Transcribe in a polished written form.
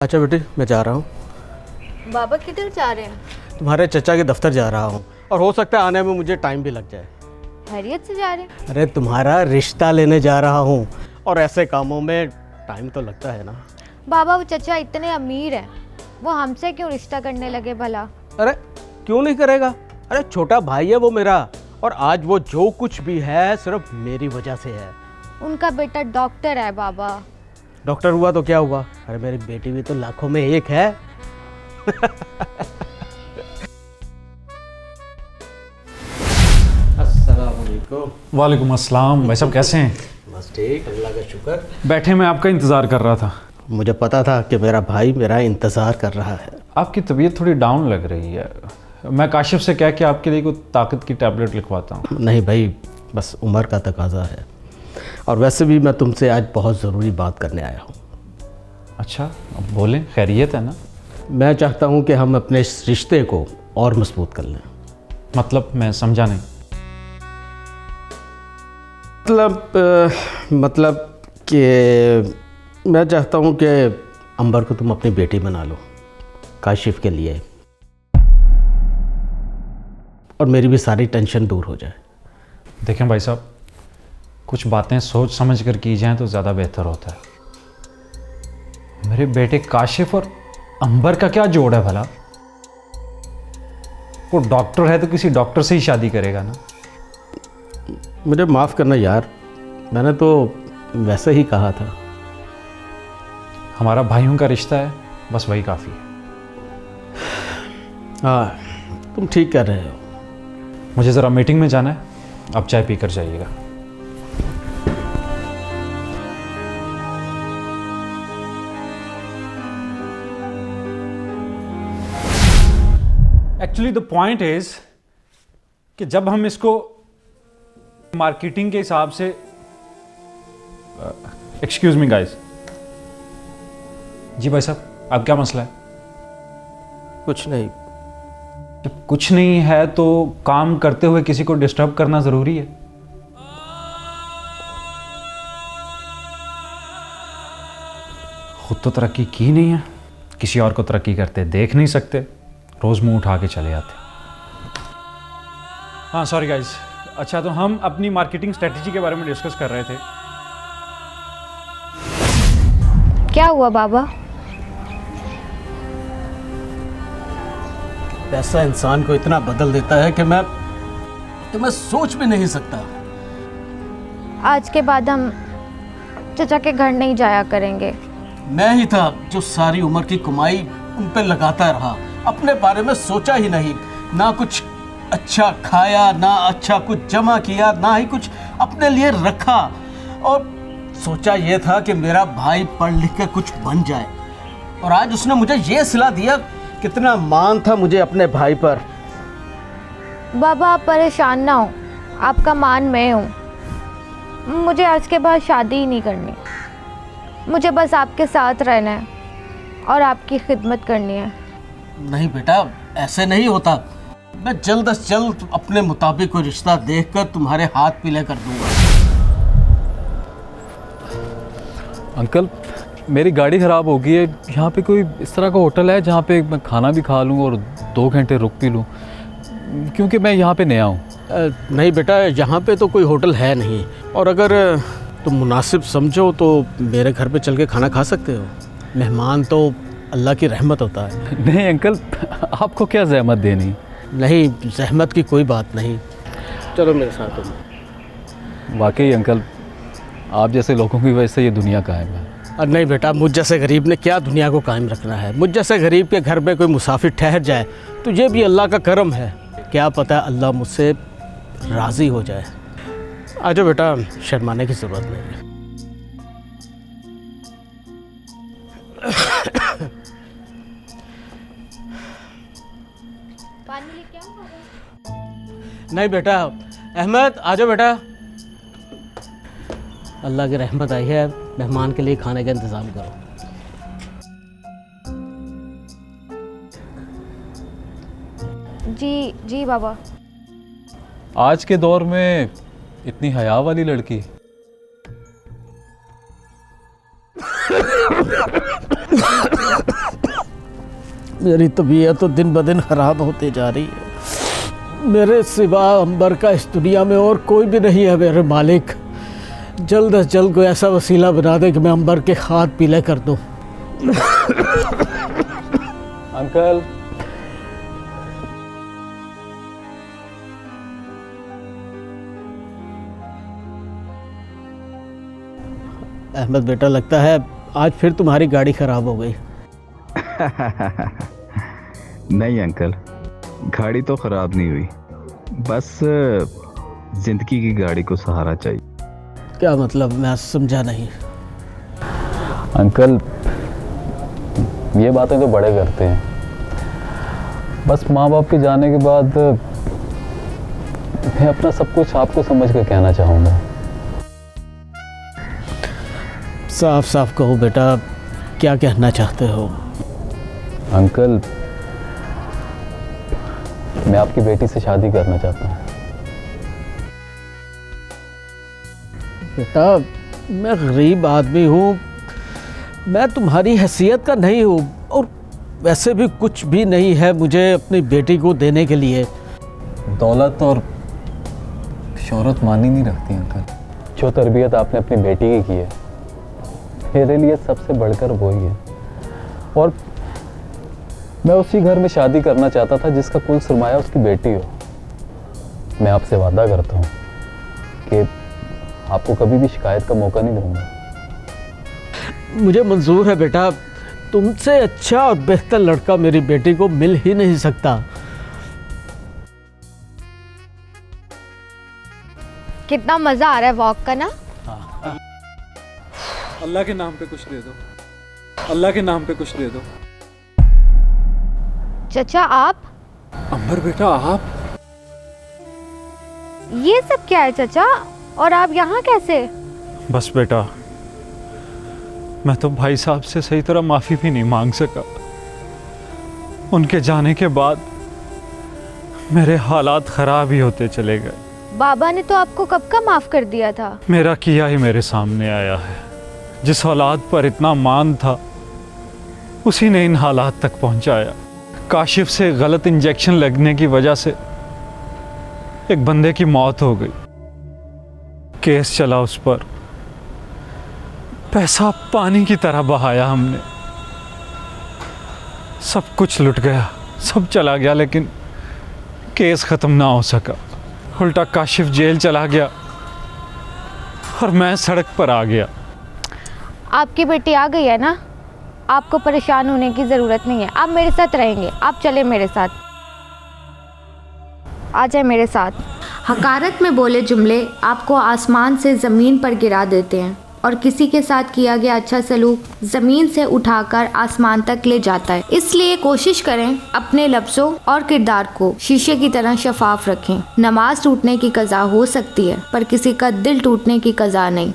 अच्छा बेटी, मैं जा रहा हूँ। बाबा किधर जा रहे हैं? तुम्हारे चचा के दफ्तर जा रहा हूँ और हो सकता है आने में मुझे टाइम भी लग जाए। खैरियत से जा रहे हैं? अरे तुम्हारा रिश्ता लेने जा रहा हूँ और ऐसे कामों में टाइम तो लगता है ना। बाबा वो चचा इतने अमीर हैं, वो हमसे क्यों रिश्ता करने लगे भला? अरे क्यों नहीं करेगा? अरे छोटा भाई है वो मेरा, और आज वो जो कुछ भी है सिर्फ मेरी वजह से है। उनका बेटा डॉक्टर है बाबा। डॉक्टर हुआ तो क्या हुआ? अरे मेरी बेटी भी तो लाखों में एक है। अस्सलाम वालेकुम। वालेकुम अस्सलाम। भाई साहब कैसे हैं? बस ठीक, अल्लाह का शुक्र। बैठे, मैं आपका इंतज़ार कर रहा था। मुझे पता था कि मेरा भाई मेरा इंतज़ार कर रहा है। आपकी तबीयत थोड़ी डाउन लग रही है। मैं काशिफ से कह के आपके लिए कोई ताकत की टैबलेट लिखवाता हूँ। नहीं भाई, बस उम्र का तकाजा है, और वैसे भी मैं तुमसे आज बहुत ज़रूरी बात करने आया हूँ। अच्छा, अब बोलें, खैरियत है ना? मैं चाहता हूँ कि हम अपने इस रिश्ते को और मजबूत कर लें। मतलब मैं समझा नहीं। मतलब कि मैं चाहता हूँ कि अंबर को तुम अपनी बेटी बना लो, काशिफ के लिए, और मेरी भी सारी टेंशन दूर हो जाए। देखें भाई साहब, कुछ बातें सोच समझ कर की जाएं तो ज़्यादा बेहतर होता है। मेरे बेटे काशिफ और अंबर का क्या जोड़ है भला? वो डॉक्टर है तो किसी डॉक्टर से ही शादी करेगा ना। मुझे माफ़ करना यार, मैंने तो वैसे ही कहा था। हमारा भाइयों का रिश्ता है, बस वही काफ़ी है। हाँ, तुम ठीक कर रहे हो। मुझे ज़रा मीटिंग में जाना है, आप चाय पी कर जाइएगा। एक्चुअली द पॉइंट इज कि जब हम इसको मार्केटिंग के हिसाब से, एक्सक्यूज मी गाइस। जी भाई साहब, अब क्या मसला है? कुछ नहीं। जब कुछ नहीं है तो काम करते हुए किसी को डिस्टर्ब करना जरूरी है? खुद तो तरक्की की नहीं है, किसी और को तरक्की करते देख नहीं सकते, रोज मुंह उठा के चले जाते। हाँ सॉरी गाइस। अच्छा, तो हम अपनी मार्केटिंग स्ट्रेटजी के बारे में डिस्कस कर रहे थे। क्या हुआ बाबा? पैसा इंसान को इतना बदल देता है कि मैं सोच भी नहीं सकता। आज के बाद हम चचा के घर नहीं जाया करेंगे। मैं ही था जो सारी उम्र की कमाई उन पे लगाता रहा, अपने बारे में सोचा ही नहीं। ना कुछ अच्छा खाया, ना अच्छा कुछ जमा किया, ना ही कुछ अपने लिए रखा, और सोचा ये था कि मेरा भाई पढ़ लिख कर कुछ बन जाए। और आज उसने मुझे ये सिला दिया। कितना मान था मुझे अपने भाई पर। बाबा आप परेशान ना हो, आपका मान मैं हूँ। मुझे आज के बाद शादी ही नहीं करनी। मुझे बस आपके साथ रहना है और आपकी खिदमत करनी है। नहीं बेटा, ऐसे नहीं होता। मैं जल्द से जल्द अपने मुताबिक कोई रिश्ता देखकर तुम्हारे हाथ पीले कर दूंगा। अंकल, मेरी गाड़ी ख़राब हो गई है। यहाँ पे कोई इस तरह का होटल है जहाँ पे मैं खाना भी खा लूँ और 2 घंटे रुक भी लूँ? क्योंकि मैं यहाँ पे नया हूँ। नहीं बेटा, यहाँ पे तो कोई होटल है नहीं, और अगर तुम मुनासिब समझो तो मेरे घर पे चल के खाना खा सकते हो। मेहमान तो अल्लाह की रहमत होता है। नहीं अंकल, आपको क्या जहमत देनी? नहीं, जहमत की कोई बात नहीं। चलो मेरे साथ हो। वाकई अंकल, आप जैसे लोगों की वजह से ये दुनिया कायम है। और नहीं बेटा, मुझ जैसे गरीब ने क्या दुनिया को कायम रखना है। मुझ जैसे गरीब के घर में कोई मुसाफिर ठहर जाए तो ये भी अल्लाह का करम है। क्या पता अल्लाह मुझसे राज़ी हो जाए। आ जाओ बेटा, शर्माने की ज़रूरत नहीं है। पानी लेके आऊं? नहीं बेटा, अहमद आ जाओ बेटा। अल्लाह की रहमत आई है, मेहमान के लिए खाने का इंतज़ाम करो। जी जी बाबा। आज के दौर में इतनी हया वाली लड़की मेरी तबीयत तो दिन ब दिन ख़राब होती जा रही है। मेरे सिवा अंबर का इस दुनिया में और कोई भी नहीं है मेरे मालिक। जल्द अज जल्द कोई ऐसा वसीला बना दे कि मैं अंबर के हाथ पीले कर दूं। अंकल। अहमद बेटा, लगता है आज फिर तुम्हारी गाड़ी ख़राब हो गई। नहीं अंकल, गाड़ी तो ख़राब नहीं हुई, बस ज़िंदगी की गाड़ी को सहारा चाहिए। क्या मतलब? मैं समझा नहीं। अंकल, ये बातें तो बड़े करते हैं, बस माँ बाप के जाने के बाद मैं अपना सब कुछ आपको समझ कर कहना चाहूँगा। साफ साफ कहो बेटा, क्या कहना चाहते हो? अंकल, मैं आपकी बेटी से शादी करना चाहता हूँ। बेटा, मैं गरीब आदमी हूँ, मैं तुम्हारी हैसियत का नहीं हूँ, और वैसे भी कुछ भी नहीं है मुझे अपनी बेटी को देने के लिए। दौलत और शोहरत मानी नहीं रखती अंकल। जो तरबियत आपने अपनी बेटी की है, मेरे लिए सबसे बढ़कर वही है। और मैं उसी घर में शादी करना चाहता था जिसका कुल सरमाया उसकी बेटी हो। मैं आपसे वादा करता हूँ कि आपको कभी भी शिकायत का मौका नहीं दूंगा। मुझे मंजूर है बेटा, तुमसे अच्छा और बेहतर लड़का मेरी बेटी को मिल ही नहीं सकता। कितना मज़ा आ रहा है वॉक का ना। अल्लाह के नाम पे कुछ दे दो, अल्लाह के नाम पे कुछ दे दो। चचा आप? अंबर बेटा, आप? ये सब क्या है चचा? और आप यहाँ कैसे? बस बेटा, मैं तो भाई साहब से सही तरह माफ़ी भी नहीं मांग सका। उनके जाने के बाद मेरे हालात ख़राब ही होते चले गए। बाबा ने तो आपको कब का माफ़ कर दिया था। मेरा किया ही मेरे सामने आया है। जिस औलाद पर इतना मान था, उसी ने इन हालात तक पहुंचाया। काशिफ से गलत इंजेक्शन लगने की वजह से एक बंदे की मौत हो गई। केस चला उस पर, पैसा पानी की तरह बहाया हमने। सब कुछ लुट गया, सब चला गया, लेकिन केस ख़त्म ना हो सका। उल्टा काशिफ जेल चला गया और मैं सड़क पर आ गया। आपकी बेटी आ गई है ना, आपको परेशान होने की ज़रूरत नहीं है। आप मेरे साथ रहेंगे, आप चले मेरे साथ, आ जाए मेरे साथ। हकारत में बोले जुमले आपको आसमान से ज़मीन पर गिरा देते हैं, और किसी के साथ किया गया अच्छा सलूक ज़मीन से उठाकर आसमान तक ले जाता है। इसलिए कोशिश करें अपने लफ्ज़ों और किरदार को शीशे की तरह शफाफ रखें। नमाज टूटने की कज़ा हो सकती है, पर किसी का दिल टूटने की कज़ा नहीं।